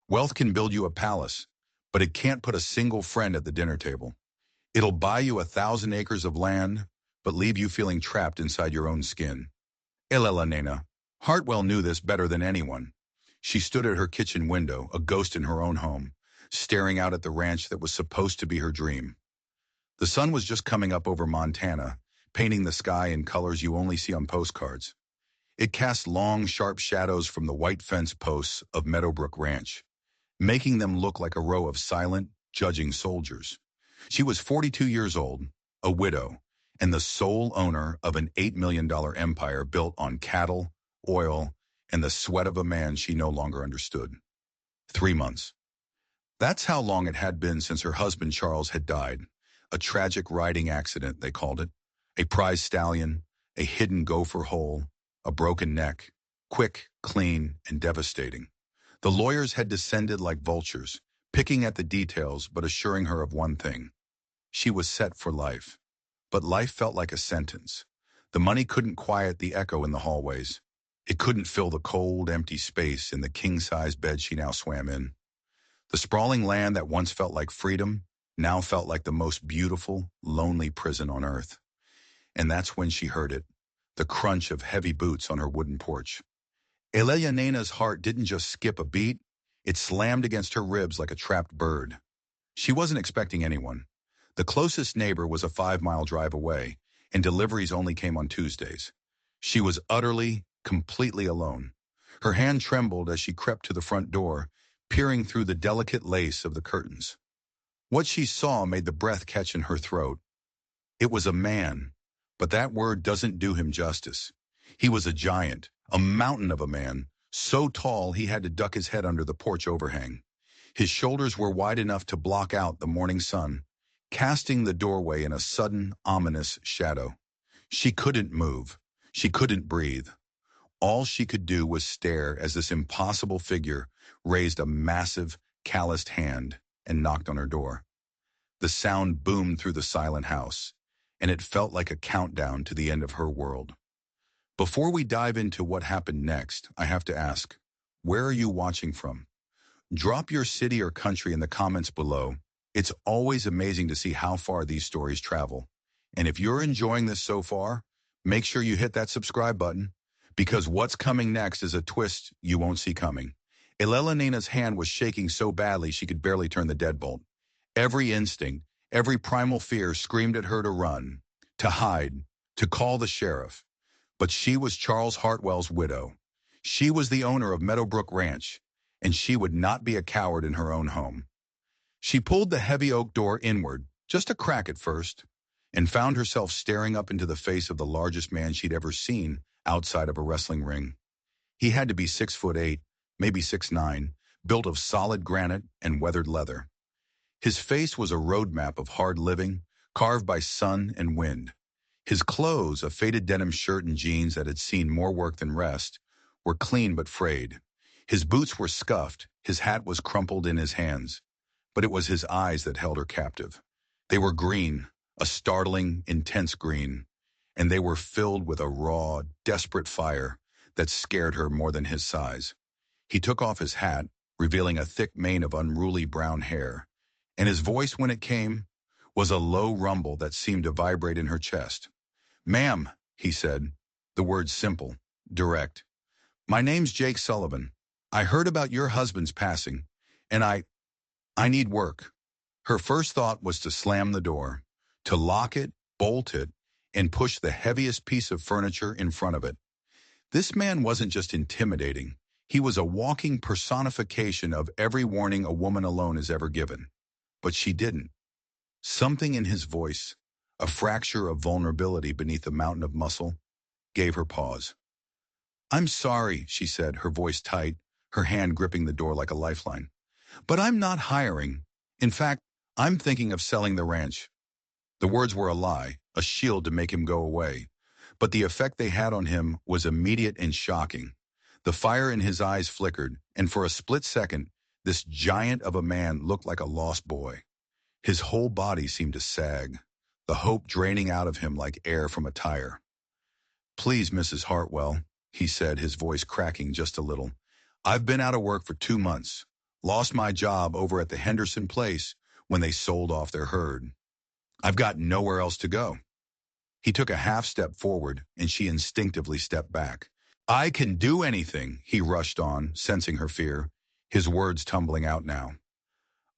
Wealth can build you a palace, but it can't put a single friend at the dinner table. It'll buy you 1,000 acres of land, but leave you feeling trapped inside your own skin. Elela Nena. Hartwell knew this better than anyone. She stood at her kitchen window, a ghost in her own home, staring out at the ranch that was supposed to be her dream. The sun was just coming up over Montana, painting the sky in colors you only see on postcards. It cast long, sharp shadows from the white fence posts of Meadowbrook Ranch, making them look like a row of silent, judging soldiers. She was 42 years old, a widow, and the sole owner of an $8 million empire built on cattle, oil, and the sweat of a man she no longer understood. 3 months. That's how long it had been since her husband Charles had died. A tragic riding accident, they called it. A prize stallion, a hidden gopher hole, a broken neck. Quick, clean, and devastating. The lawyers had descended like vultures, picking at the details but assuring her of one thing. She was set for life. But life felt like a sentence. The money couldn't quiet the echo in the hallways. It couldn't fill the cold, empty space in the king-size bed she now swam in. The sprawling land that once felt like freedom now felt like the most beautiful, lonely prison on earth. And that's when she heard it, the crunch of heavy boots on her wooden porch. Eleyanena's heart didn't just skip a beat, it slammed against her ribs like a trapped bird. She wasn't expecting anyone. The closest neighbor was a 5-mile drive away, and deliveries only came on Tuesdays. She was utterly, completely alone. Her hand trembled as she crept to the front door, peering through the delicate lace of the curtains. What she saw made the breath catch in her throat. It was a man, but that word doesn't do him justice. He was a giant, a mountain of a man, so tall he had to duck his head under the porch overhang. His shoulders were wide enough to block out the morning sun, casting the doorway in a sudden, ominous shadow. She couldn't move. She couldn't breathe. All she could do was stare as this impossible figure raised a massive, calloused hand and knocked on her door. The sound boomed through the silent house, and it felt like a countdown to the end of her world. Before we dive into what happened next, I have to ask, where are you watching from? Drop your city or country in the comments below. It's always amazing to see how far these stories travel. And if you're enjoying this so far, make sure you hit that subscribe button, because what's coming next is a twist you won't see coming. Eleyanena's hand was shaking so badly she could barely turn the deadbolt. Every instinct, every primal fear screamed at her to run, to hide, to call the sheriff. But she was Charles Hartwell's widow. She was the owner of Meadowbrook Ranch, and she would not be a coward in her own home. She pulled the heavy oak door inward, just a crack at first, and found herself staring up into the face of the largest man she'd ever seen outside of a wrestling ring. He had to be 6'8", maybe 6'9", built of solid granite and weathered leather. His face was a roadmap of hard living, carved by sun and wind. His clothes, a faded denim shirt and jeans that had seen more work than rest, were clean but frayed. His boots were scuffed, his hat was crumpled in his hands. But it was his eyes that held her captive. They were green, a startling, intense green, and they were filled with a raw, desperate fire that scared her more than his size. He took off his hat, revealing a thick mane of unruly brown hair, and his voice, when it came, was a low rumble that seemed to vibrate in her chest. "Ma'am," he said, the words simple, direct. "My name's Jake Sullivan. I heard about your husband's passing, and I need work." Her first thought was to slam the door, to lock it, bolt it, and push the heaviest piece of furniture in front of it. This man wasn't just intimidating. He was a walking personification of every warning a woman alone is ever given. But she didn't. Something in his voice, a fracture of vulnerability beneath a mountain of muscle, gave her pause. "I'm sorry," she said, her voice tight, her hand gripping the door like a lifeline. "But I'm not hiring. In fact, I'm thinking of selling the ranch." The words were a lie, a shield to make him go away. But the effect they had on him was immediate and shocking. The fire in his eyes flickered, and for a split second, this giant of a man looked like a lost boy. His whole body seemed to sag, the hope draining out of him like air from a tire. "Please, Mrs. Hartwell," he said, his voice cracking just a little. "I've been out of work for 2 months. Lost my job over at the Henderson place when they sold off their herd. I've got nowhere else to go. He took a half step forward, and she instinctively stepped back. I can do anything, he rushed on, sensing her fear, his words tumbling out now.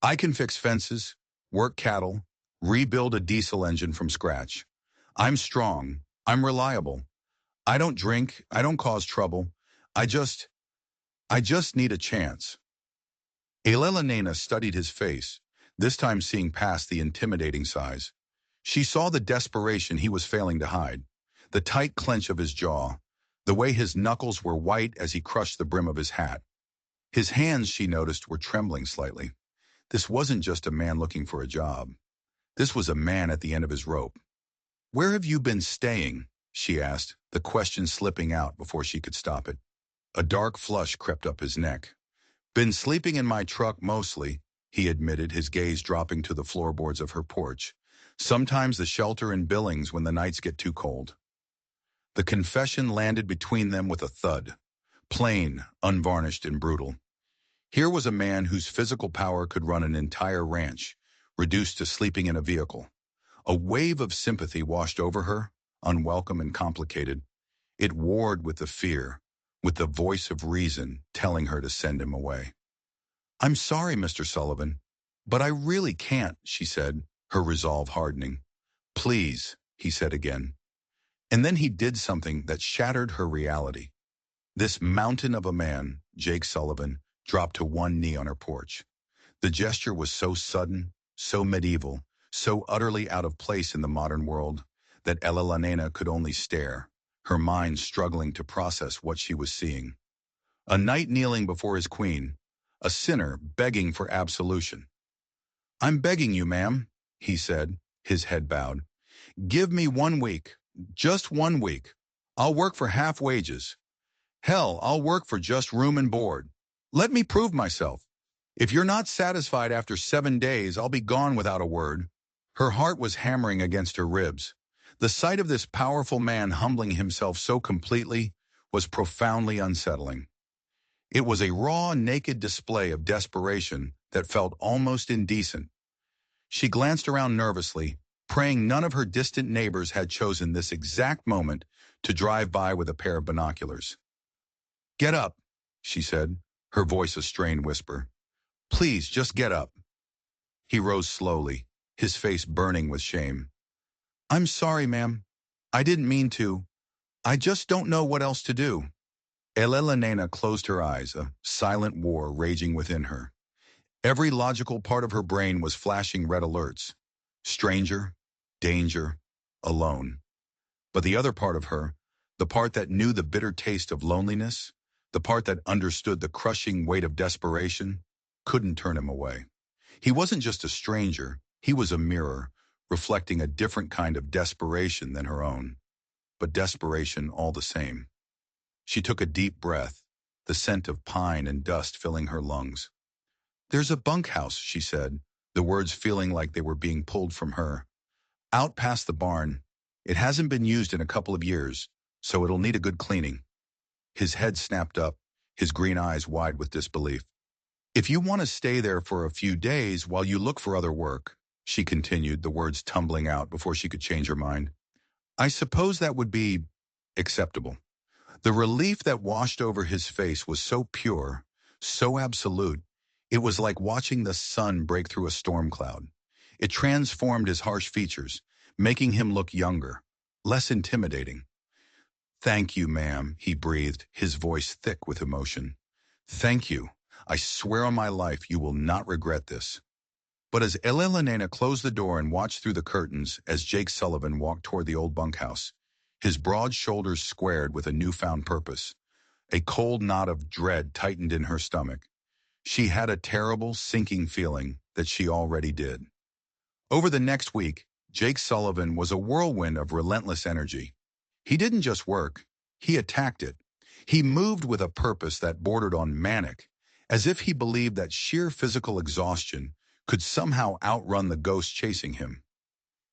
I can fix fences, work cattle, rebuild a diesel engine from scratch. I'm strong. I'm reliable. I don't drink. I don't cause trouble. I just need a chance. Elena studied his face, this time seeing past the intimidating size. She saw the desperation he was failing to hide, the tight clench of his jaw, the way his knuckles were white as he crushed the brim of his hat. His hands, she noticed, were trembling slightly. This wasn't just a man looking for a job. This was a man at the end of his rope. Where have you been staying? She asked, the question slipping out before she could stop it. A dark flush crept up his neck. Been sleeping in my truck mostly, he admitted, his gaze dropping to the floorboards of her porch. Sometimes the shelter in Billings when the nights get too cold. The confession landed between them with a thud. Plain, unvarnished, and brutal. Here was a man whose physical power could run an entire ranch, reduced to sleeping in a vehicle. A wave of sympathy washed over her, unwelcome and complicated. It warred with the fear, with the voice of reason telling her to send him away. I'm sorry, Mr. Sullivan, but I really can't, she said, her resolve hardening. Please, he said again. And then he did something that shattered her reality. This mountain of a man, Jake Sullivan, dropped to one knee on her porch. The gesture was so sudden, so medieval, so utterly out of place in the modern world that Elena could only stare, her mind struggling to process what she was seeing. A knight kneeling before his queen, a sinner begging for absolution. I'm begging you, ma'am, he said, his head bowed. Give me 1 week, just 1 week. I'll work for half wages. Hell, I'll work for just room and board. Let me prove myself. If you're not satisfied after 7 days, I'll be gone without a word. Her heart was hammering against her ribs. The sight of this powerful man humbling himself so completely was profoundly unsettling. It was a raw, naked display of desperation that felt almost indecent. She glanced around nervously, praying none of her distant neighbors had chosen this exact moment to drive by with a pair of binoculars. Get up, she said, her voice a strained whisper. Please, just get up. He rose slowly, his face burning with shame. I'm sorry, ma'am. I didn't mean to. I just don't know what else to do. Elena closed her eyes, a silent war raging within her. Every logical part of her brain was flashing red alerts. Stranger, danger, alone. But the other part of her, the part that knew the bitter taste of loneliness, the part that understood the crushing weight of desperation, couldn't turn him away. He wasn't just a stranger, he was a mirror, reflecting a different kind of desperation than her own. But desperation all the same. She took a deep breath, the scent of pine and dust filling her lungs. There's a bunkhouse, she said, the words feeling like they were being pulled from her. Out past the barn. It hasn't been used in a couple of years, so it'll need a good cleaning. His head snapped up, his green eyes wide with disbelief. If you want to stay there for a few days while you look for other work, she continued, the words tumbling out before she could change her mind, I suppose that would be acceptable. The relief that washed over his face was so pure, so absolute, it was like watching the sun break through a storm cloud. It transformed his harsh features, making him look younger, less intimidating. Thank you, ma'am, he breathed, his voice thick with emotion. Thank you. I swear on my life you will not regret this. But as Elena closed the door and watched through the curtains as Jake Sullivan walked toward the old bunkhouse, his broad shoulders squared with a newfound purpose. A cold knot of dread tightened in her stomach. She had a terrible, sinking feeling that she already did. Over the next week, Jake Sullivan was a whirlwind of relentless energy. He didn't just work, he attacked it. He moved with a purpose that bordered on manic, as if he believed that sheer physical exhaustion could somehow outrun the ghost chasing him.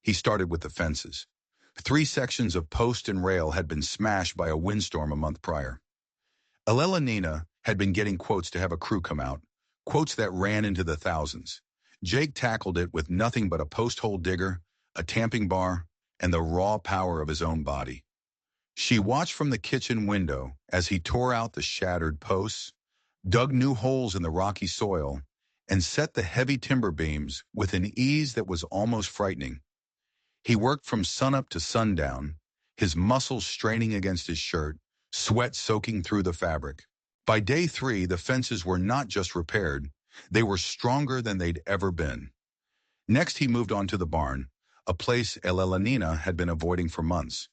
He started with the fences. 3 sections of post and rail had been smashed by a windstorm a month prior. Elena had been getting quotes to have a crew come out, quotes that ran into the thousands. Jake tackled it with nothing but a post-hole digger, a tamping bar, and the raw power of his own body. She watched from the kitchen window as he tore out the shattered posts, dug new holes in the rocky soil, and set the heavy timber beams with an ease that was almost frightening. He worked from sunup to sundown, his muscles straining against his shirt, sweat soaking through the fabric. By day 3, the fences were not just repaired, they were stronger than they'd ever been. Next, he moved on to the barn, a place Elelanina had been avoiding for months.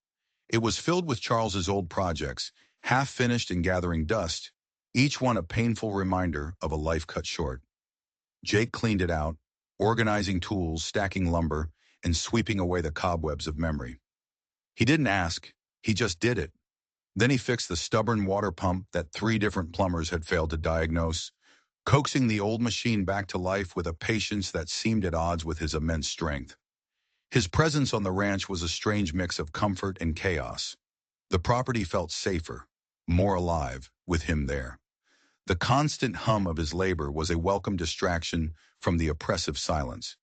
It was filled with Charles's old projects, half-finished and gathering dust, each one a painful reminder of a life cut short. Jake cleaned it out, organizing tools, stacking lumber, and sweeping away the cobwebs of memory. He didn't ask, he just did it. Then he fixed the stubborn water pump that 3 different plumbers had failed to diagnose, coaxing the old machine back to life with a patience that seemed at odds with his immense strength. His presence on the ranch was a strange mix of comfort and chaos. The property felt safer, more alive, with him there. The constant hum of his labor was a welcome distraction from the oppressive silence.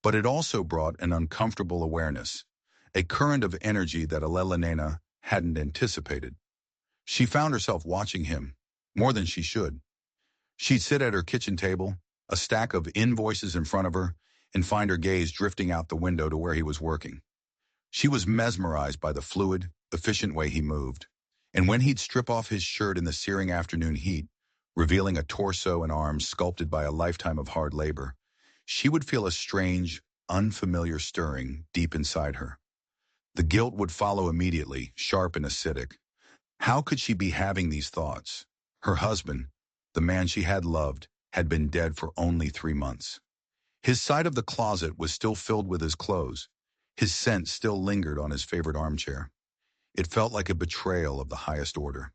But it also brought an uncomfortable awareness, a current of energy that Elelanena hadn't anticipated. She found herself watching him, more than she should. She'd sit at her kitchen table, a stack of invoices in front of her, and find her gaze drifting out the window to where he was working. She was mesmerized by the fluid, efficient way he moved. And when he'd strip off his shirt in the searing afternoon heat, revealing a torso and arms sculpted by a lifetime of hard labor, she would feel a strange, unfamiliar stirring deep inside her. The guilt would follow immediately, sharp and acidic. How could she be having these thoughts? Her husband, the man she had loved, had been dead for only 3 months. His side of the closet was still filled with his clothes. His scent still lingered on his favorite armchair. It felt like a betrayal of the highest order.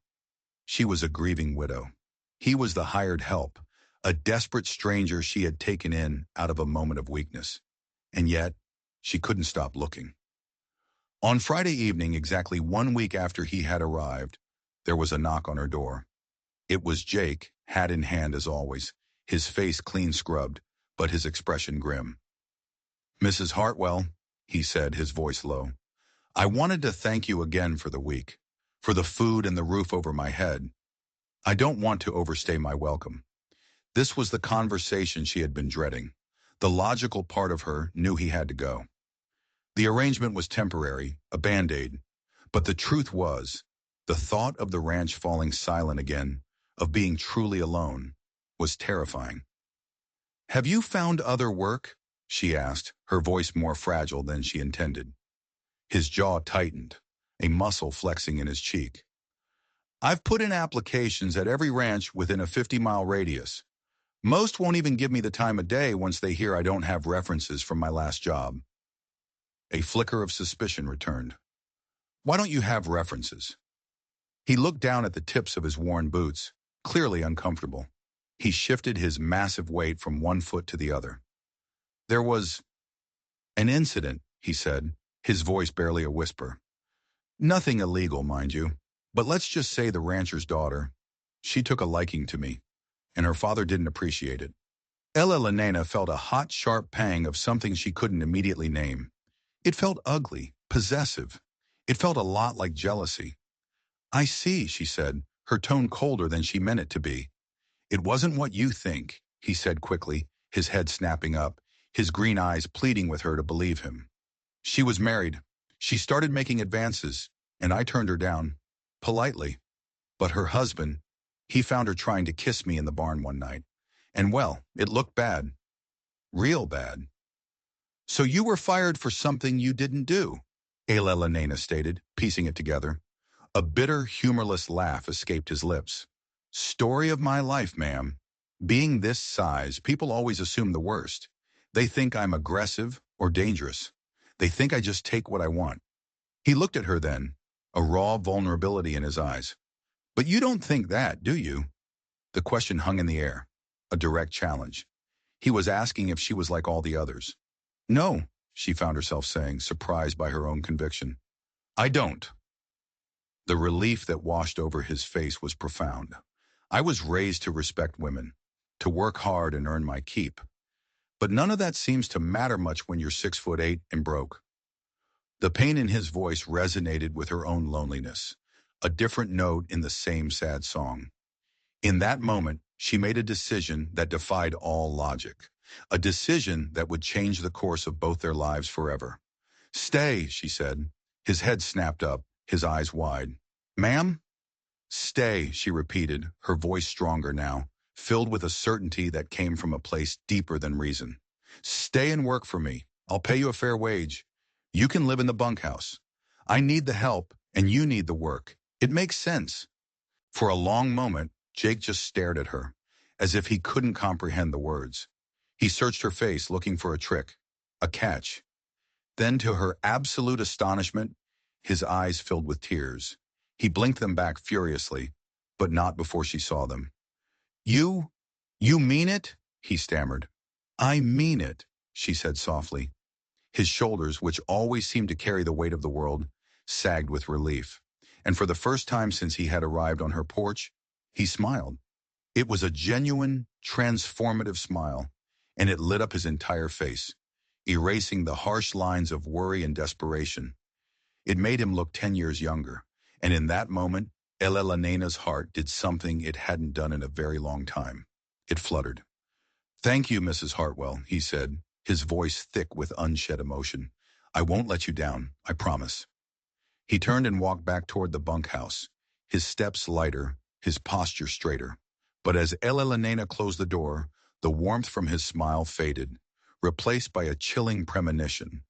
She was a grieving widow. He was the hired help, a desperate stranger she had taken in out of a moment of weakness. And yet, she couldn't stop looking. On Friday evening, exactly 1 week after he had arrived, there was a knock on her door. It was Jake, hat in hand as always, his face clean scrubbed, but his expression grim. "Mrs. Hartwell," he said, his voice low, "I wanted to thank you again for the week, for the food and the roof over my head. I don't want to overstay my welcome." This was the conversation she had been dreading. The logical part of her knew he had to go. The arrangement was temporary, a band-aid, but the truth was, the thought of the ranch falling silent again, of being truly alone, was terrifying. "Have you found other work?" she asked, her voice more fragile than she intended. His jaw tightened, a muscle flexing in his cheek. "I've put in applications at every ranch within a 50-mile radius. Most won't even give me the time of day once they hear I don't have references from my last job." A flicker of suspicion returned. "Why don't you have references?" He looked down at the tips of his worn boots, clearly uncomfortable. He shifted his massive weight from one foot to the other. "There was an incident," he said, his voice barely a whisper. "Nothing illegal, mind you, but let's just say the rancher's daughter. She took a liking to me, and her father didn't appreciate it." Elelanena felt a hot, sharp pang of something she couldn't immediately name. It felt ugly, possessive. It felt a lot like jealousy. "I see," she said, her tone colder than she meant it to be. "It wasn't what you think," he said quickly, his head snapping up, his green eyes pleading with her to believe him. "She was married. She started making advances, and I turned her down. Politely. But her husband, he found her trying to kiss me in the barn one night. And well, it looked bad. Real bad." "So you were fired for something you didn't do," Elelanena stated, piecing it together. A bitter, humorless laugh escaped his lips. "Story of my life, ma'am. Being this size, people always assume the worst. They think I'm aggressive or dangerous. They think I just take what I want." He looked at her then, a raw vulnerability in his eyes. "But you don't think that, do you?" The question hung in the air, a direct challenge. He was asking if she was like all the others. "No," she found herself saying, surprised by her own conviction. "I don't." The relief that washed over his face was profound. "I was raised to respect women, to work hard and earn my keep. But none of that seems to matter much when you're 6'8" and broke. The pain in his voice resonated with her own loneliness, a different note in the same sad song. In that moment, she made a decision that defied all logic, a decision that would change the course of both their lives forever. "Stay," she said. His head snapped up, his eyes wide. "Ma'am?" "Stay," she repeated, her voice stronger now, filled with a certainty that came from a place deeper than reason. "Stay and work for me. I'll pay you a fair wage. You can live in the bunkhouse. I need the help, and you need the work. It makes sense." For a long moment, Jake just stared at her, as if he couldn't comprehend the words. He searched her face, looking for a trick, a catch. Then, to her absolute astonishment, his eyes filled with tears. He blinked them back furiously, but not before she saw them. "You mean it?" he stammered. "I mean it," she said softly. His shoulders, which always seemed to carry the weight of the world, sagged with relief. And for the first time since he had arrived on her porch, he smiled. It was a genuine, transformative smile, and it lit up his entire face, erasing the harsh lines of worry and desperation. It made him look 10 years younger, and in that moment, Elena's heart did something it hadn't done in a very long time. It fluttered. "Thank you, Mrs. Hartwell," he said, his voice thick with unshed emotion. "I won't let you down, I promise." He turned and walked back toward the bunkhouse, his steps lighter, his posture straighter. But as Elena closed the door, the warmth from his smile faded, replaced by a chilling premonition.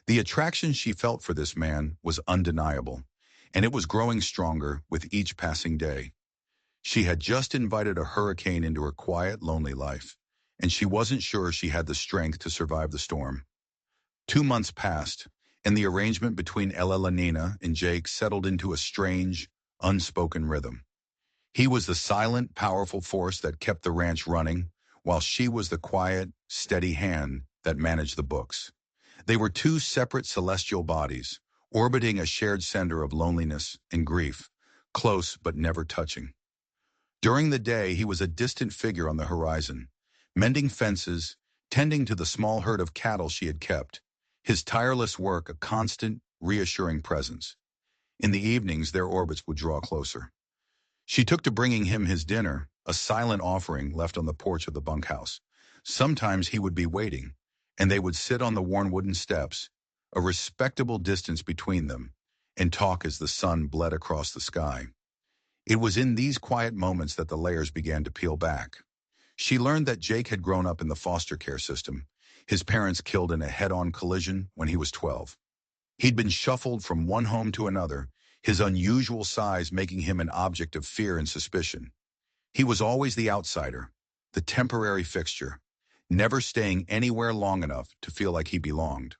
The attraction she felt for this man was undeniable, and it was growing stronger with each passing day. She had just invited a hurricane into her quiet, lonely life, and she wasn't sure she had the strength to survive the storm. 2 months passed, and the arrangement between Elena and Jake settled into a strange, unspoken rhythm. He was the silent, powerful force that kept the ranch running, while she was the quiet, steady hand that managed the books. They were two separate celestial bodies, orbiting a shared center of loneliness and grief, close but never touching. During the day, he was a distant figure on the horizon, mending fences, tending to the small herd of cattle she had kept, his tireless work a constant, reassuring presence. In the evenings, their orbits would draw closer. She took to bringing him his dinner, a silent offering left on the porch of the bunkhouse. Sometimes he would be waiting, and they would sit on the worn wooden steps, a respectable distance between them, and talk as the sun bled across the sky. It was in these quiet moments that the layers began to peel back. She learned that Jake had grown up in the foster care system, his parents killed in a head-on collision when he was 12. He'd been shuffled from one home to another, his unusual size making him an object of fear and suspicion. He was always the outsider, the temporary fixture, never staying anywhere long enough to feel like he belonged.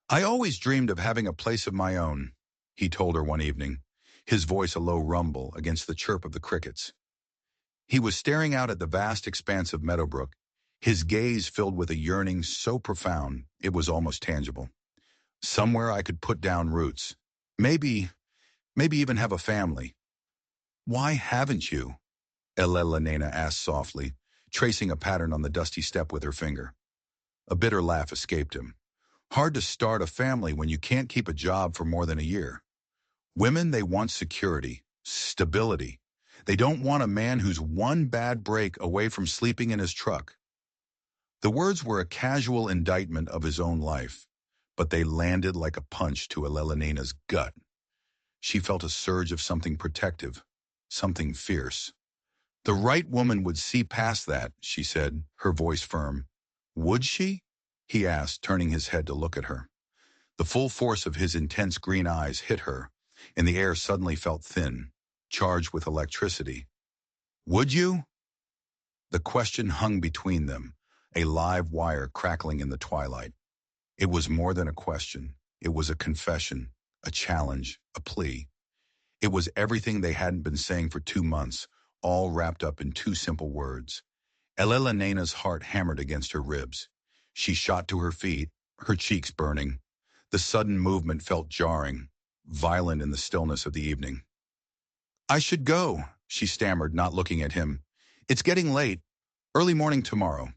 "I always dreamed of having a place of my own," he told her one evening, his voice a low rumble against the chirp of the crickets. He was staring out at the vast expanse of Meadowbrook, his gaze filled with a yearning so profound it was almost tangible. "Somewhere I could put down roots. Maybe even have a family." "Why haven't you?" Elena asked softly, tracing a pattern on the dusty step with her finger. A bitter laugh escaped him. "Hard to start a family when you can't keep a job for more than a year. Women, they want security, stability. They don't want a man who's one bad break away from sleeping in his truck." The words were a casual indictment of his own life, but they landed like a punch to Elena's gut. She felt a surge of something protective, something fierce. "The right woman would see past that," she said, her voice firm. "Would she?" he asked, turning his head to look at her. The full force of his intense green eyes hit her, and the air suddenly felt thin, charged with electricity. "Would you?" The question hung between them, a live wire crackling in the twilight. It was more than a question. It was a confession, a challenge, a plea. It was everything they hadn't been saying for 2 months, all wrapped up in two simple words. Elena's heart hammered against her ribs. She shot to her feet, her cheeks burning. The sudden movement felt jarring, violent in the stillness of the evening. "I should go," she stammered, not looking at him. "It's getting late. Early morning tomorrow.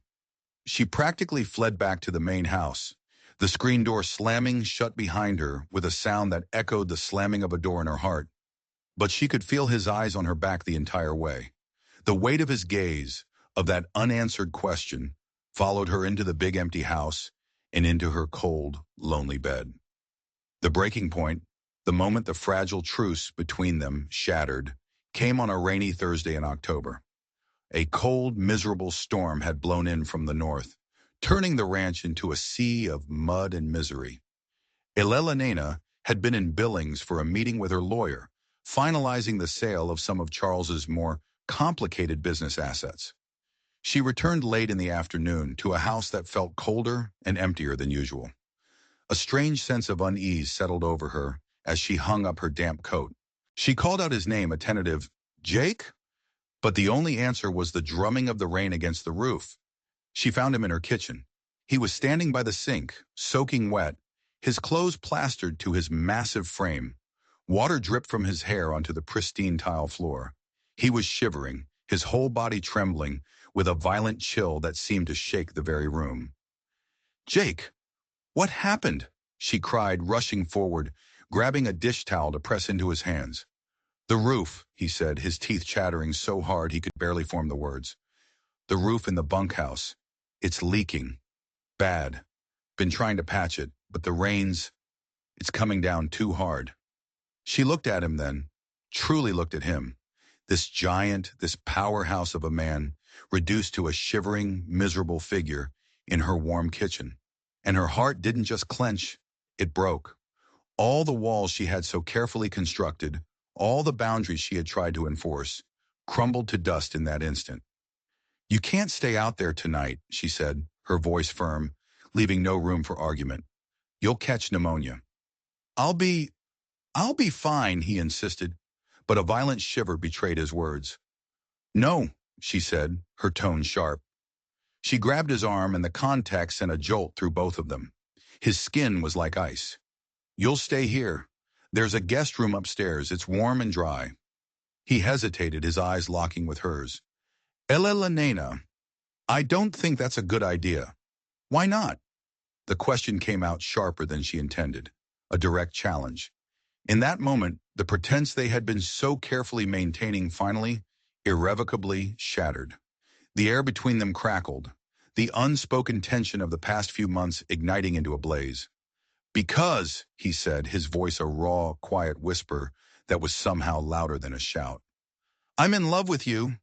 She practically fled back to the main house, the screen door slamming shut behind her with a sound that echoed the slamming of a door in her heart. But she could feel his eyes on her back the entire way. The weight of his gaze, of that unanswered question, followed her into the big empty house and into her cold, lonely bed. The breaking point, the moment the fragile truce between them shattered, came on a rainy Thursday in October. A cold, miserable storm had blown in from the north, turning the ranch into a sea of mud and misery. Elena had been in Billings for a meeting with her lawyer, finalizing the sale of some of Charles's more complicated business assets. She returned late in the afternoon to a house that felt colder and emptier than usual. A strange sense of unease settled over her as she hung up her damp coat. She called out his name, a tentative, "Jake?" But the only answer was the drumming of the rain against the roof. She found him in her kitchen. He was standing by the sink, soaking wet, his clothes plastered to his massive frame. Water dripped from his hair onto the pristine tile floor. He was shivering, his whole body trembling, with a violent chill that seemed to shake the very room. "Jake, what happened?" she cried, rushing forward, grabbing a dish towel to press into his hands. "The roof," he said, his teeth chattering so hard he could barely form the words. "The roof in the bunkhouse. It's leaking. Bad. Been trying to patch it, but the rain's, it's coming down too hard." She looked at him then, truly looked at him. This giant, this powerhouse of a man, reduced to a shivering, miserable figure in her warm kitchen. And her heart didn't just clench, it broke. All the walls she had so carefully constructed, all the boundaries she had tried to enforce, crumbled to dust in that instant. "You can't stay out there tonight," she said, her voice firm, leaving no room for argument. "You'll catch pneumonia." I'll be fine," he insisted, but a violent shiver betrayed his words. "No," she said, her tone sharp. She grabbed his arm, and the contact sent a jolt through both of them. His skin was like ice. "You'll stay here. There's a guest room upstairs. It's warm and dry." He hesitated, his eyes locking with hers. "Elena, I don't think that's a good idea." "Why not?" The question came out sharper than she intended, a direct challenge. In that moment, the pretense they had been so carefully maintaining finally, irrevocably shattered. The air between them crackled, the unspoken tension of the past few months igniting into a blaze. "Because," he said, his voice a raw, quiet whisper that was somehow louder than a shout. "I'm in love with you."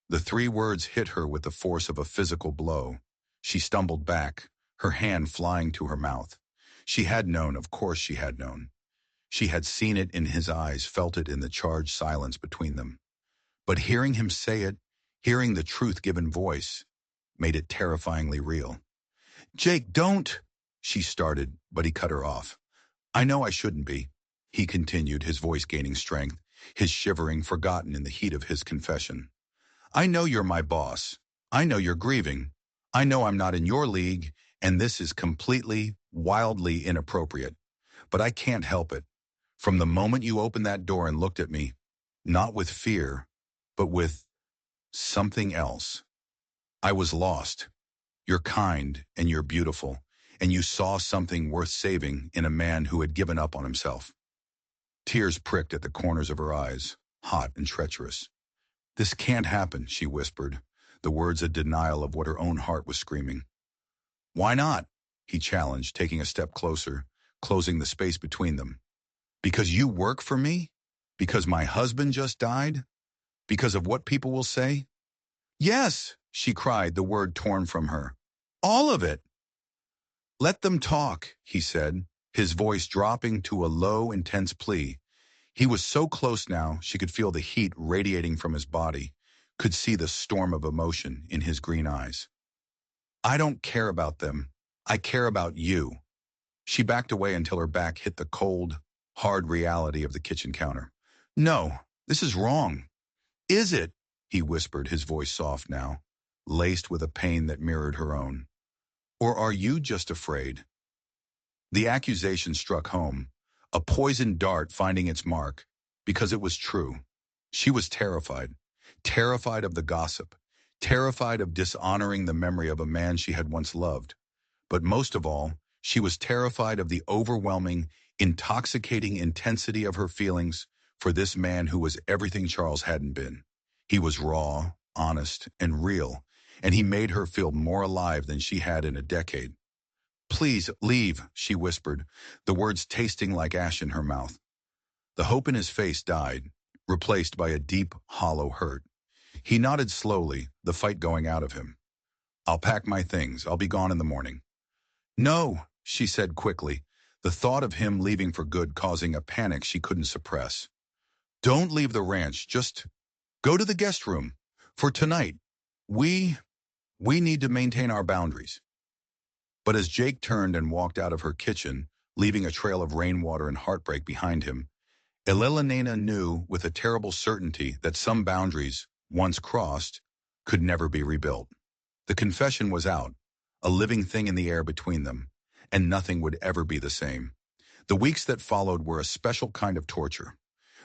The three words hit her with the force of a physical blow. She stumbled back, her hand flying to her mouth. She had known, of course she had known. She had seen it in his eyes, felt it in the charged silence between them. But hearing him say it, hearing the truth given voice, made it terrifyingly real. "Jake, don't," she started, but he cut her off. "I know I shouldn't be," he continued, his voice gaining strength, his shivering forgotten in the heat of his confession. "I know you're my boss. I know you're grieving. I know I'm not in your league, and this is completely, wildly inappropriate. But I can't help it. From the moment you opened that door and looked at me, not with fear, but with something else, I was lost. You're kind and you're beautiful, and you saw something worth saving in a man who had given up on himself." Tears pricked at the corners of her eyes, hot and treacherous. "This can't happen," she whispered, the words a denial of what her own heart was screaming. "Why not?" he challenged, taking a step closer, closing the space between them. "Because you work for me? Because my husband just died? Because of what people will say?" "Yes," she cried, the word torn from her. "All of it." "Let them talk," he said, his voice dropping to a low, intense plea. He was so close now she could feel the heat radiating from his body, could see the storm of emotion in his green eyes. "I don't care about them. I care about you." She backed away until her back hit the cold, hard reality of the kitchen counter. "No, this is wrong." "Is it?" he whispered, his voice soft now, laced with a pain that mirrored her own. "Or are you just afraid?" The accusation struck home, a poisoned dart finding its mark, because it was true. She was terrified, terrified of the gossip, terrified of dishonoring the memory of a man she had once loved. But most of all, she was terrified of the overwhelming, intoxicating intensity of her feelings for this man who was everything Charles hadn't been. He was raw, honest, and real, and he made her feel more alive than she had in a decade. "Please, leave," she whispered, the words tasting like ash in her mouth. The hope in his face died, replaced by a deep, hollow hurt. He nodded slowly, the fight going out of him. "I'll pack my things. I'll be gone in the morning." "No," she said quickly, the thought of him leaving for good causing a panic she couldn't suppress. "Don't leave the ranch. Just go to the guest room. For tonight, we need to maintain our boundaries." But as Jake turned and walked out of her kitchen, leaving a trail of rainwater and heartbreak behind him, Elena knew with a terrible certainty that some boundaries, once crossed, could never be rebuilt. The confession was out, a living thing in the air between them, and nothing would ever be the same. The weeks that followed were a special kind of torture.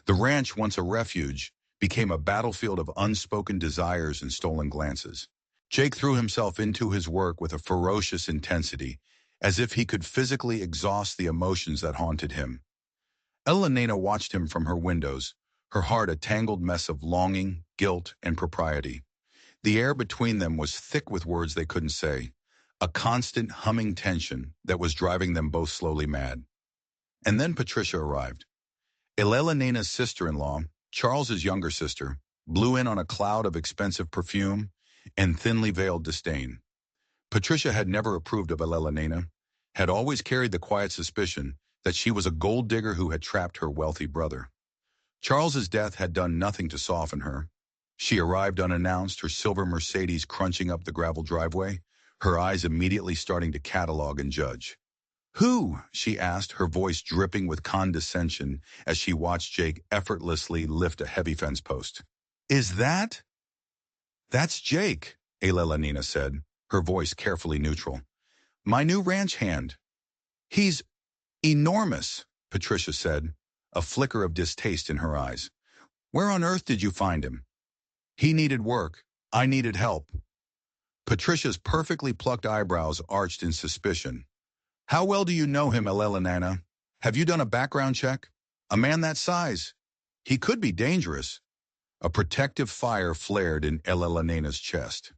The ranch, once a refuge, became a battlefield of unspoken desires and stolen glances. Jake threw himself into his work with a ferocious intensity, as if he could physically exhaust the emotions that haunted him. Elena watched him from her windows, her heart a tangled mess of longing, guilt, and propriety. The air between them was thick with words they couldn't say, a constant humming tension that was driving them both slowly mad. And then Patricia arrived. Elena's sister-in-law, Charles's younger sister, blew in on a cloud of expensive perfume and thinly veiled disdain. Patricia had never approved of Elena, had always carried the quiet suspicion that she was a gold digger who had trapped her wealthy brother. Charles's death had done nothing to soften her. She arrived unannounced, her silver Mercedes crunching up the gravel driveway, her eyes immediately starting to catalog and judge. "Who?" she asked, her voice dripping with condescension as she watched Jake effortlessly lift a heavy fence post. "Is that?" "That's Jake," Elena said, her voice carefully neutral. "My new ranch hand." "He's enormous," Patricia said, a flicker of distaste in her eyes. "Where on earth did you find him?" "He needed work. I needed help." Patricia's perfectly plucked eyebrows arched in suspicion. "How well do you know him, Elena? Have you done a background check? A man that size? He could be dangerous." A protective fire flared in Elena's chest.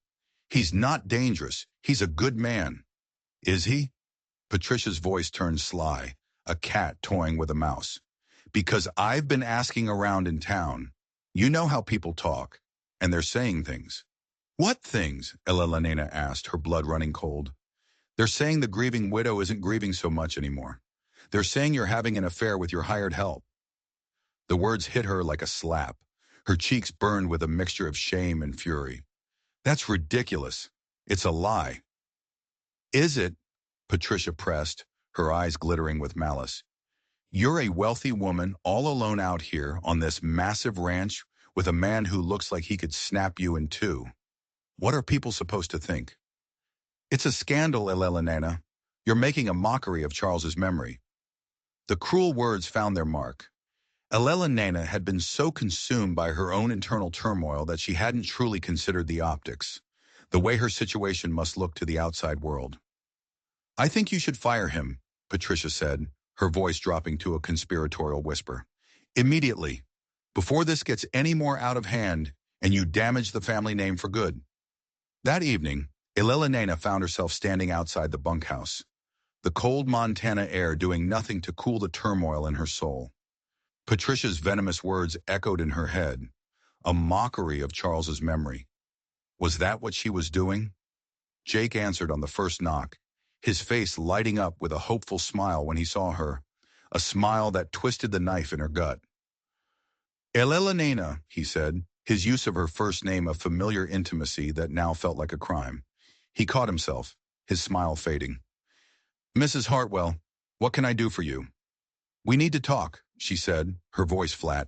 "He's not dangerous. He's a good man." "Is he?" Patricia's voice turned sly, a cat toying with a mouse. "Because I've been asking around in town. You know how people talk, and they're saying things." "What things?" Elena asked, her blood running cold. "They're saying the grieving widow isn't grieving so much anymore. They're saying you're having an affair with your hired help." The words hit her like a slap. Her cheeks burned with a mixture of shame and fury. "That's ridiculous. It's a lie." "Is it?" Patricia pressed, her eyes glittering with malice. "You're a wealthy woman all alone out here on this massive ranch with a man who looks like he could snap you in two. What are people supposed to think?" "It's a scandal, Elena. You're making a mockery of Charles's memory." The cruel words found their mark. Elena had been so consumed by her own internal turmoil that she hadn't truly considered the optics, the way her situation must look to the outside world. "I think you should fire him," Patricia said, her voice dropping to a conspiratorial whisper. "Immediately, before this gets any more out of hand and you damage the family name for good." That evening, Elena found herself standing outside the bunkhouse, the cold Montana air doing nothing to cool the turmoil in her soul. Patricia's venomous words echoed in her head, a mockery of Charles's memory. Was that what she was doing? Jake answered on the first knock, his face lighting up with a hopeful smile when he saw her, a smile that twisted the knife in her gut. "Elena," he said, his use of her first name a familiar intimacy that now felt like a crime. He caught himself, his smile fading. "Mrs. Hartwell, what can I do for you?" "We need to talk," she said, her voice flat.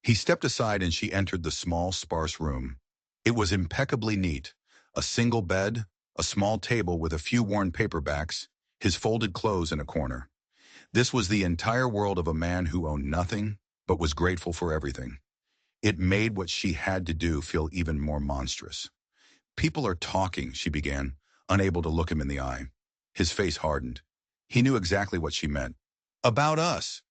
He stepped aside and she entered the small, sparse room. It was impeccably neat, a single bed, a small table with a few worn paperbacks, his folded clothes in a corner. This was the entire world of a man who owned nothing, but was grateful for everything. It made what she had to do feel even more monstrous. People are talking, she began, unable to look him in the eye. His face hardened. He knew exactly what she meant. About us.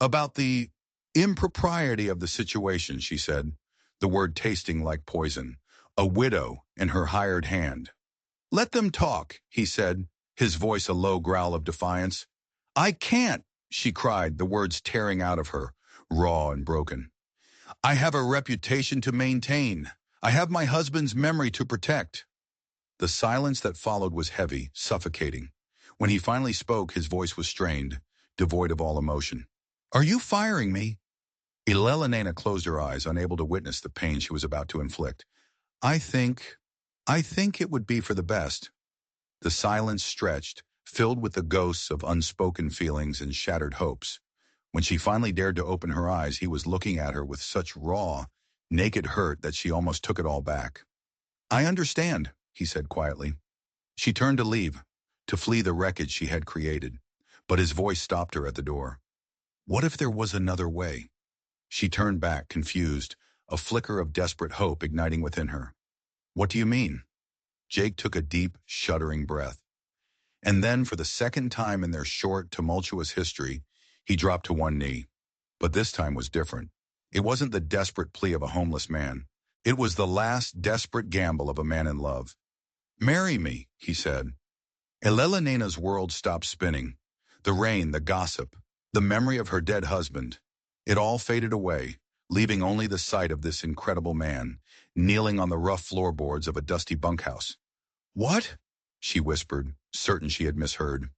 About the impropriety of the situation, she said, the word tasting like poison. A widow and her hired hand. Let them talk, he said, his voice a low growl of defiance. I can't, she cried, the words tearing out of her, raw and broken. I have a reputation to maintain. I have my husband's memory to protect. The silence that followed was heavy, suffocating. When he finally spoke, his voice was strained, devoid of all emotion. Are you firing me? Elena closed her eyes, unable to witness the pain she was about to inflict. I think it would be for the best. The silence stretched, filled with the ghosts of unspoken feelings and shattered hopes. When she finally dared to open her eyes, he was looking at her with such raw, naked hurt that she almost took it all back. I understand, he said quietly. She turned to leave, to flee the wreckage she had created, but his voice stopped her at the door. What if there was another way? She turned back, confused, a flicker of desperate hope igniting within her. What do you mean? Jake took a deep, shuddering breath. And then, for the second time in their short, tumultuous history, he dropped to one knee. But this time was different. It wasn't the desperate plea of a homeless man. It was the last desperate gamble of a man in love. Marry me, he said. Elena's world stopped spinning. The rain, the gossip, the memory of her dead husband. It all faded away, leaving only the sight of this incredible man, kneeling on the rough floorboards of a dusty bunkhouse. What? She whispered, certain she had misheard.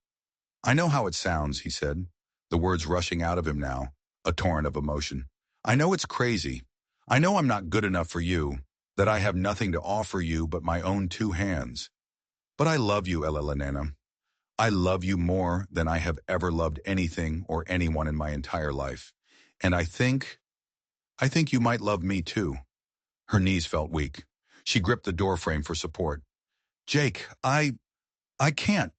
I know how it sounds, he said, the words rushing out of him now, a torrent of emotion. I know it's crazy. I know I'm not good enough for you, that I have nothing to offer you but my own two hands. But I love you, Elena. I love you more than I have ever loved anything or anyone in my entire life. And I think you might love me too. Her knees felt weak. She gripped the doorframe for support. Jake, I can't.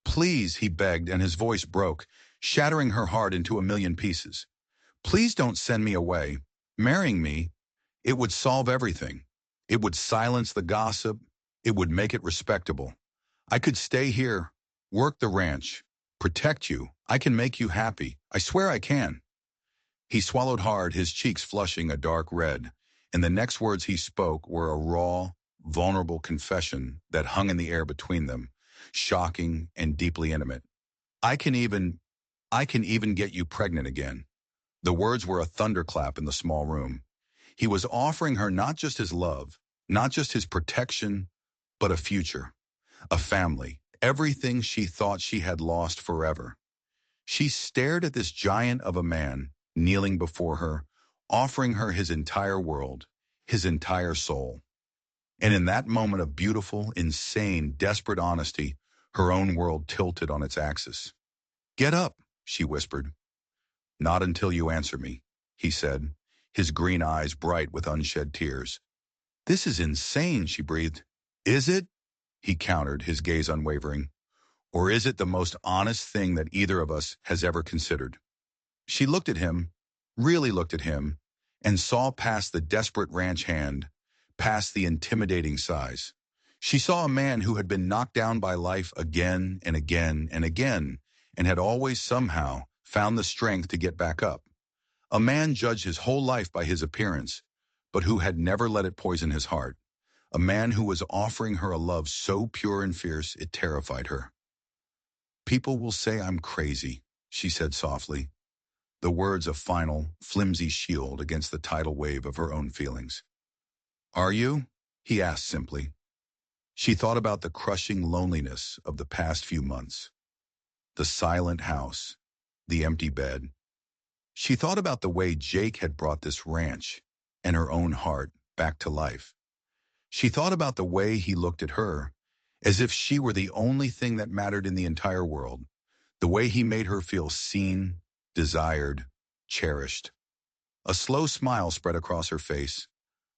Please, he begged, and his voice broke, shattering her heart into a million pieces. Please don't send me away. Marrying me, it would solve everything. It would silence the gossip. It would make it respectable. I could stay here, work the ranch, protect you. I can make you happy. I swear I can. He swallowed hard, his cheeks flushing a dark red, and the next words he spoke were a raw, vulnerable confession that hung in the air between them, shocking and deeply intimate. I can even get you pregnant again. The words were a thunderclap in the small room. He was offering her not just his love, not just his protection, but a future, a family, everything she thought she had lost forever. She stared at this giant of a man, kneeling before her, offering her his entire world, his entire soul. And in that moment of beautiful, insane, desperate honesty, her own world tilted on its axis. Get up, she whispered. Not until you answer me, he said, his green eyes bright with unshed tears. This is insane, she breathed. Is it? He countered, his gaze unwavering. Or is it the most honest thing that either of us has ever considered? She looked at him, really looked at him, and saw past the desperate ranch hand, past the intimidating size. She saw a man who had been knocked down by life again and again and again, and had always somehow found the strength to get back up. A man judged his whole life by his appearance, but who had never let it poison his heart. A man who was offering her a love so pure and fierce it terrified her. People will say I'm crazy, she said softly, the words a final, flimsy shield against the tidal wave of her own feelings. Are you? He asked simply. She thought about the crushing loneliness of the past few months. The silent house, the empty bed. She thought about the way Jake had brought this ranch and her own heart back to life. She thought about the way he looked at her, as if she were the only thing that mattered in the entire world, the way he made her feel seen, desired, cherished. A slow smile spread across her face,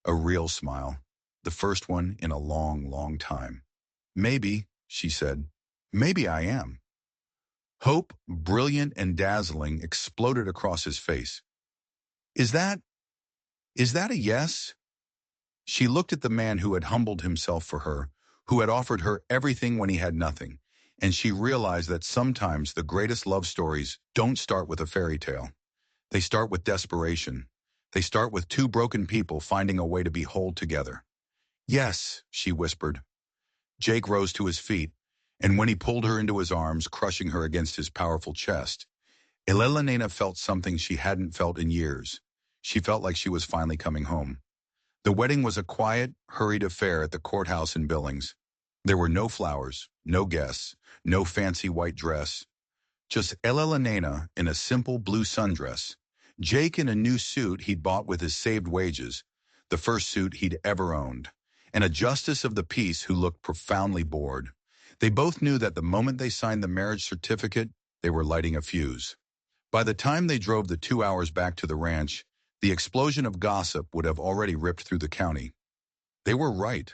a real smile, the first one in a long, long time. Maybe, she said, maybe I am. Hope, brilliant and dazzling, exploded across his face. Is that a yes? She looked at the man who had humbled himself for her, who had offered her everything when he had nothing, and she realized that sometimes the greatest love stories don't start with a fairy tale. They start with desperation. They start with two broken people finding a way to be whole together. Yes, she whispered. Jake rose to his feet, and when he pulled her into his arms, crushing her against his powerful chest, Elena felt something she hadn't felt in years. She felt like she was finally coming home. The wedding was a quiet, hurried affair at the courthouse in Billings. There were no flowers, no guests, no fancy white dress, just Elena in a simple blue sundress, Jake in a new suit he'd bought with his saved wages, the first suit he'd ever owned, and a justice of the peace who looked profoundly bored. They both knew that the moment they signed the marriage certificate, they were lighting a fuse. By the time they drove the 2 hours back to the ranch, the explosion of gossip would have already ripped through the county. They were right.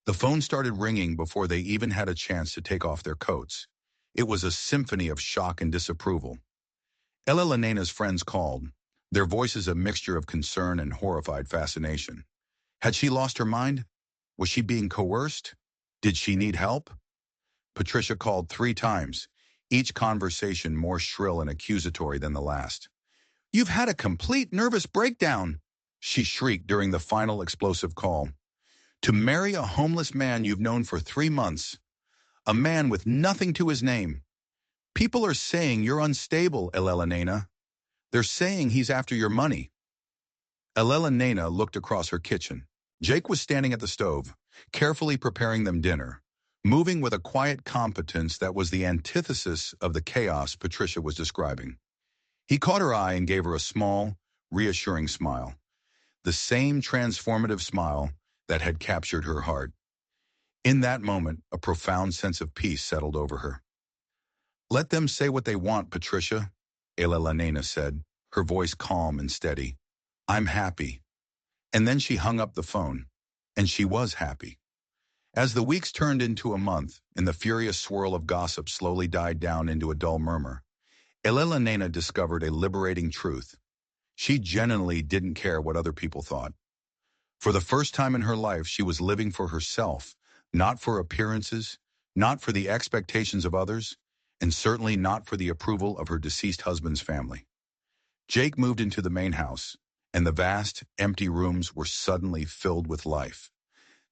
The phone started ringing before they even had a chance to take off their coats. It was a symphony of shock and disapproval. Elena's friends called, their voices a mixture of concern and horrified fascination. Had she lost her mind? Was she being coerced? Did she need help? Patricia called 3 times, each conversation more shrill and accusatory than the last. "You've had a complete nervous breakdown," she shrieked during the final explosive call. "To marry a homeless man you've known for 3 months, a man with nothing to his name. People are saying you're unstable, Elena. They're saying he's after your money." Elena looked across her kitchen. Jake was standing at the stove, carefully preparing them dinner, moving with a quiet competence that was the antithesis of the chaos Patricia was describing. He caught her eye and gave her a small, reassuring smile, the same transformative smile that had captured her heart. In that moment, a profound sense of peace settled over her. "Let them say what they want, Patricia," Elena said, her voice calm and steady. "I'm happy." And then she hung up the phone, and she was happy. As the weeks turned into a month, and the furious swirl of gossip slowly died down into a dull murmur, Elena discovered a liberating truth. She genuinely didn't care what other people thought. For the first time in her life, she was living for herself, not for appearances, not for the expectations of others, and certainly not for the approval of her deceased husband's family. Jake moved into the main house, and the vast, empty rooms were suddenly filled with life.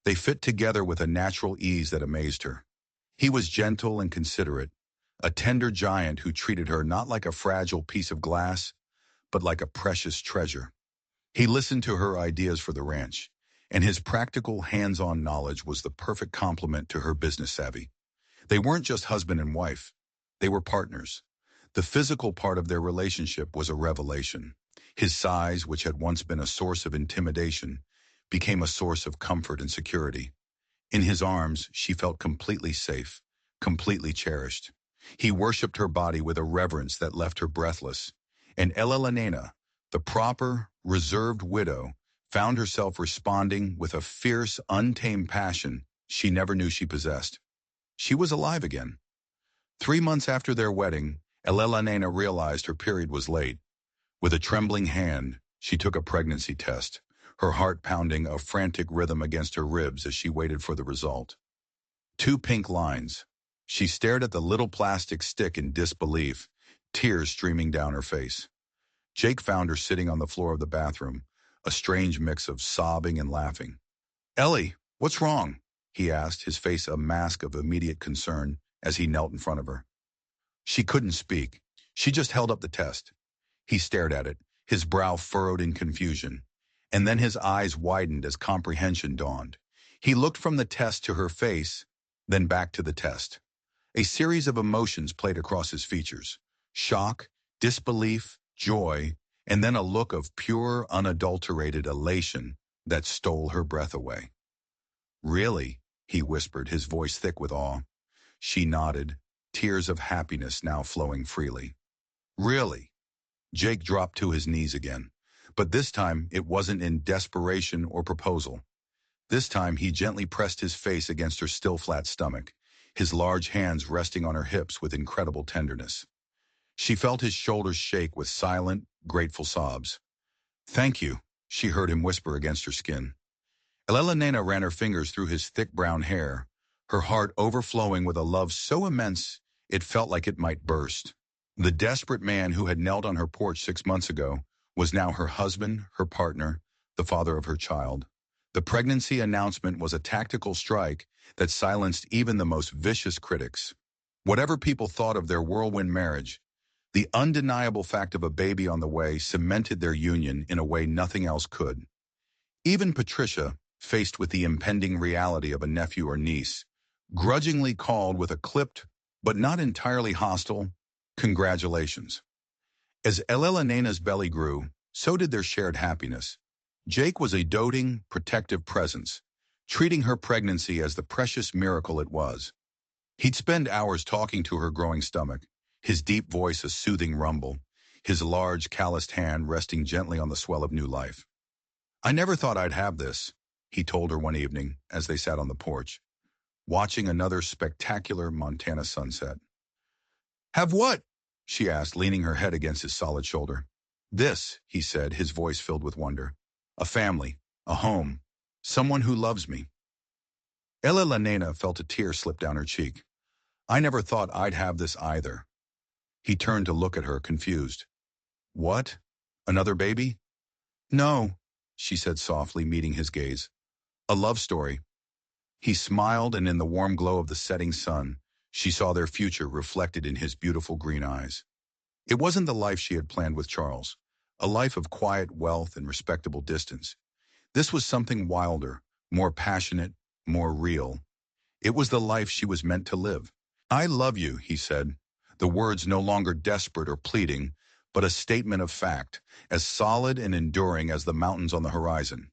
They fit together with a natural ease that amazed her. He was gentle and considerate, a tender giant who treated her not like a fragile piece of glass, but like a precious treasure. He listened to her ideas for the ranch, and his practical, hands-on knowledge was the perfect complement to her business savvy. They weren't just husband and wife. They were partners. The physical part of their relationship was a revelation. His size, which had once been a source of intimidation, became a source of comfort and security. In his arms, she felt completely safe, completely cherished. He worshipped her body with a reverence that left her breathless. And Elena, the proper, reserved widow, found herself responding with a fierce, untamed passion she never knew she possessed. She was alive again. 3 months after their wedding, Elena realized her period was late. With a trembling hand, she took a pregnancy test, her heart pounding a frantic rhythm against her ribs as she waited for the result. 2 pink lines. She stared at the little plastic stick in disbelief, tears streaming down her face. Jake found her sitting on the floor of the bathroom, a strange mix of sobbing and laughing. "Ellie, what's wrong?" he asked, his face a mask of immediate concern as he knelt in front of her. She couldn't speak. She just held up the test. He stared at it, his brow furrowed in confusion. And then his eyes widened as comprehension dawned. He looked from the test to her face, then back to the test. A series of emotions played across his features. Shock, disbelief, joy, and then a look of pure, unadulterated elation that stole her breath away. "Really?" he whispered, his voice thick with awe. She nodded, tears of happiness now flowing freely. "Really?" Jake dropped to his knees again. But this time, it wasn't in desperation or proposal. This time, he gently pressed his face against her still flat stomach, his large hands resting on her hips with incredible tenderness. She felt his shoulders shake with silent, grateful sobs. "Thank you," she heard him whisper against her skin. Elena ran her fingers through his thick brown hair, her heart overflowing with a love so immense it felt like it might burst. The desperate man who had knelt on her porch 6 months ago was now her husband, her partner, the father of her child. The pregnancy announcement was a tactical strike that silenced even the most vicious critics. Whatever people thought of their whirlwind marriage, the undeniable fact of a baby on the way cemented their union in a way nothing else could. Even Patricia, faced with the impending reality of a nephew or niece, grudgingly called with a clipped, but not entirely hostile, "Congratulations." As Elena's belly grew, so did their shared happiness. Jake was a doting, protective presence, treating her pregnancy as the precious miracle it was. He'd spend hours talking to her growing stomach, his deep voice a soothing rumble, his large, calloused hand resting gently on the swell of new life. "I never thought I'd have this," he told her one evening as they sat on the porch, watching another spectacular Montana sunset. "Have what?" she asked, leaning her head against his solid shoulder. "This," he said, his voice filled with wonder. "A family, a home, someone who loves me." Elena felt a tear slip down her cheek. "I never thought I'd have this either." He turned to look at her, confused. "What? Another baby?" "No," she said softly, meeting his gaze. "A love story." He smiled, and in the warm glow of the setting sun, she saw their future reflected in his beautiful green eyes. It wasn't the life she had planned with Charles, a life of quiet wealth and respectable distance. This was something wilder, more passionate, more real. It was the life she was meant to live. "I love you," he said, the words no longer desperate or pleading, but a statement of fact, as solid and enduring as the mountains on the horizon.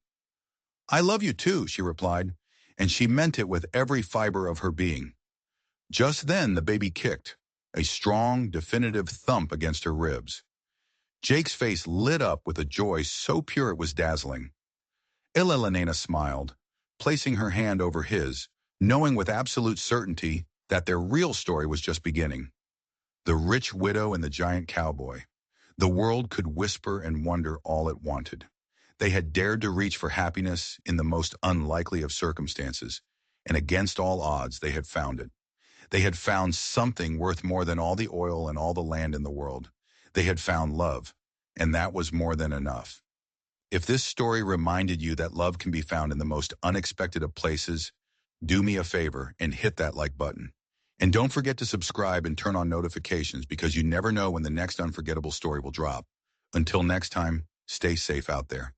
"I love you too," she replied, and she meant it with every fiber of her being. Just then the baby kicked, a strong, definitive thump against her ribs. Jake's face lit up with a joy so pure it was dazzling. Elena smiled, placing her hand over his, knowing with absolute certainty that their real story was just beginning. The rich widow and the giant cowboy. The world could whisper and wonder all it wanted. They had dared to reach for happiness in the most unlikely of circumstances, and against all odds they had found it. They had found something worth more than all the oil and all the land in the world. They had found love, and that was more than enough. If this story reminded you that love can be found in the most unexpected of places, do me a favor and hit that like button. And don't forget to subscribe and turn on notifications because you never know when the next unforgettable story will drop. Until next time, stay safe out there.